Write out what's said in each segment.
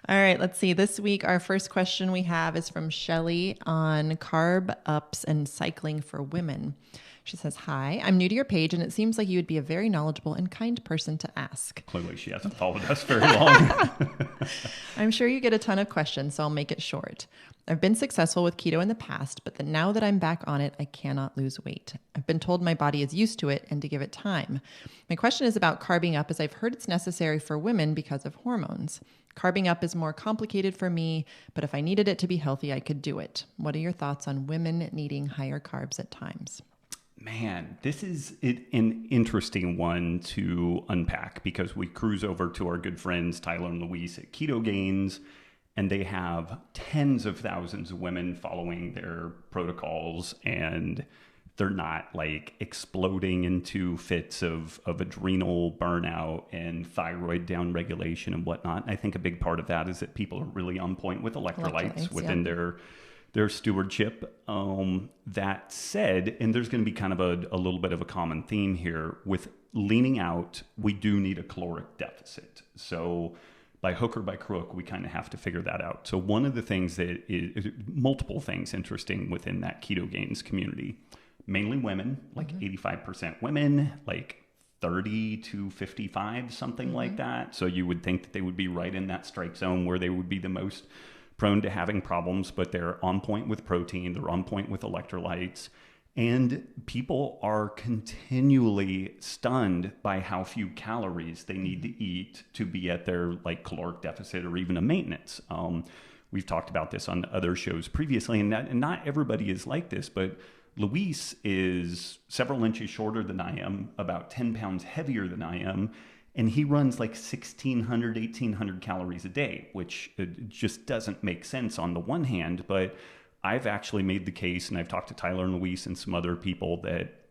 All right, let's see. This week, our first question we have is from Shelly on carb ups and cycling for women. She says, "Hi, I'm new to your page, and it seems like you would be a very knowledgeable and kind person to ask. Clearly, she hasn't followed us very long. I'm sure you get a ton of questions, so I'll make it short. I've been successful with keto in the past, but now that I'm back on it, I cannot lose weight. I've been told my body is used to it and to give it time. My question is about carbing up, as I've heard it's necessary for women because of hormones. Carbing up is more complicated for me, but if I needed it to be healthy, I could do it. What are your thoughts on women needing higher carbs at times?" Man, this is an interesting one to unpack because we cruise over to our good friends Tyler and Luis at Keto Gains, and they have tens of thousands of women following their protocols, and they're not like exploding into fits of adrenal burnout and thyroid downregulation and whatnot. I think a big part of that is that people are really on point with electrolytes within their stewardship. That said, and there's going to be kind of a little bit of a common theme here with leaning out, we do need a caloric deficit. So by hook or by crook, we kind of have to figure that out. So one of the things that is multiple things interesting within that Keto Gains community, mainly women, like 85% women, like 30 to 55, something like that. So you would think that they would be right in that strike zone where they would be the most prone to having problems, but they're on point with protein, they're on point with electrolytes, and people are continually stunned by how few calories they need to eat to be at their like caloric deficit or even a maintenance. We've talked about this on other shows previously, and not everybody is like this, but Luis is several inches shorter than I am, about 10 pounds heavier than I am, and he runs like 1,600, 1,800 calories a day, which just doesn't make sense on the one hand. But I've actually made the case, and I've talked to Tyler and Luis and some other people, that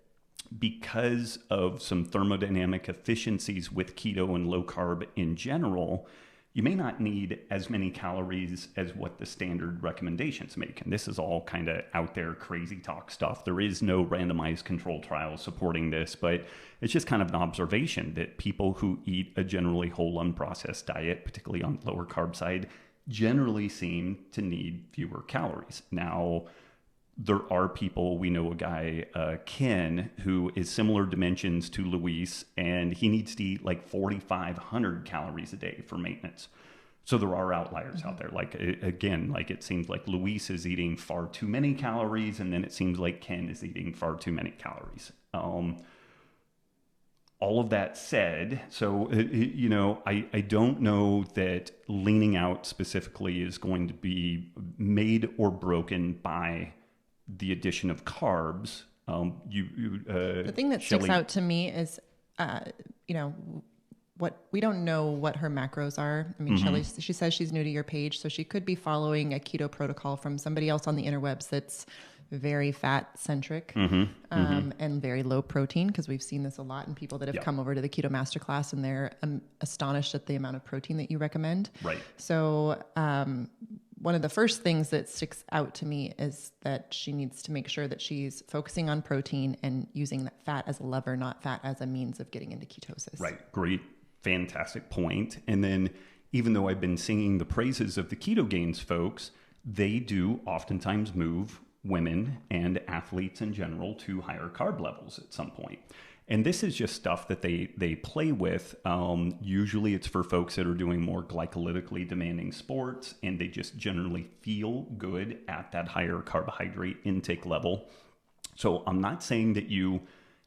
because of some thermodynamic efficiencies with keto and low carb in general, you may not need as many calories as what the standard recommendations make. And this is all kind of out there crazy talk stuff. There is no randomized control trial supporting this, but it's just kind of an observation that people who eat a generally whole unprocessed diet, particularly on the lower carb side, generally seem to need fewer calories. Now, there are people, we know a guy, Ken, who is similar dimensions to Luis, and he needs to eat like 4,500 calories a day for maintenance. So there are outliers out there. Like, again, like it seems like Luis is eating far too many calories, and then it seems like Ken is eating far too many calories. All of that said, so, I don't know that leaning out specifically is going to be made or broken by the addition of carbs. The thing that Shelly, sticks out to me is, what we don't know what her macros are. I mean, Shelly, she says she's new to your page, so she could be following a keto protocol from somebody else on the interwebs that's very fat centric and very low protein, because we've seen this a lot in people that have come over to the keto masterclass, and they're astonished at the amount of protein that you recommend. Right. So one of the first things that sticks out to me is that she needs to make sure that she's focusing on protein and using that fat as a lever, not fat as a means of getting into ketosis. Right. Great. Fantastic point. And then even though I've been singing the praises of the Keto Gains folks, they do oftentimes move women and athletes in general to higher carb levels at some point. And this is just stuff that they play with. Usually it's for folks that are doing more glycolytically demanding sports, and they just generally feel good at that higher carbohydrate intake level. So I'm not saying that you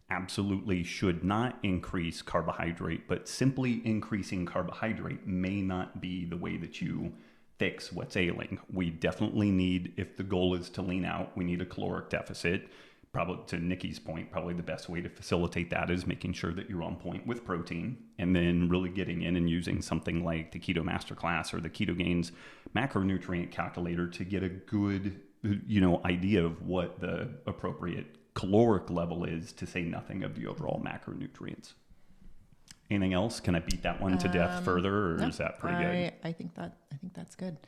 absolutely should not increase carbohydrate, but simply increasing carbohydrate may not be the way that you fix what's ailing. We definitely need, if the goal is to lean out, we need a caloric deficit. Probably, to Nikki's point, probably the best way to facilitate that is making sure that you're on point with protein, and then really getting in and using something like the Keto Masterclass or the Keto Gains macronutrient calculator to get a good, idea of what the appropriate caloric level is, to say nothing of the overall macronutrients. Anything else? Can I beat that one to death further, or No, is that pretty good? I think that's good.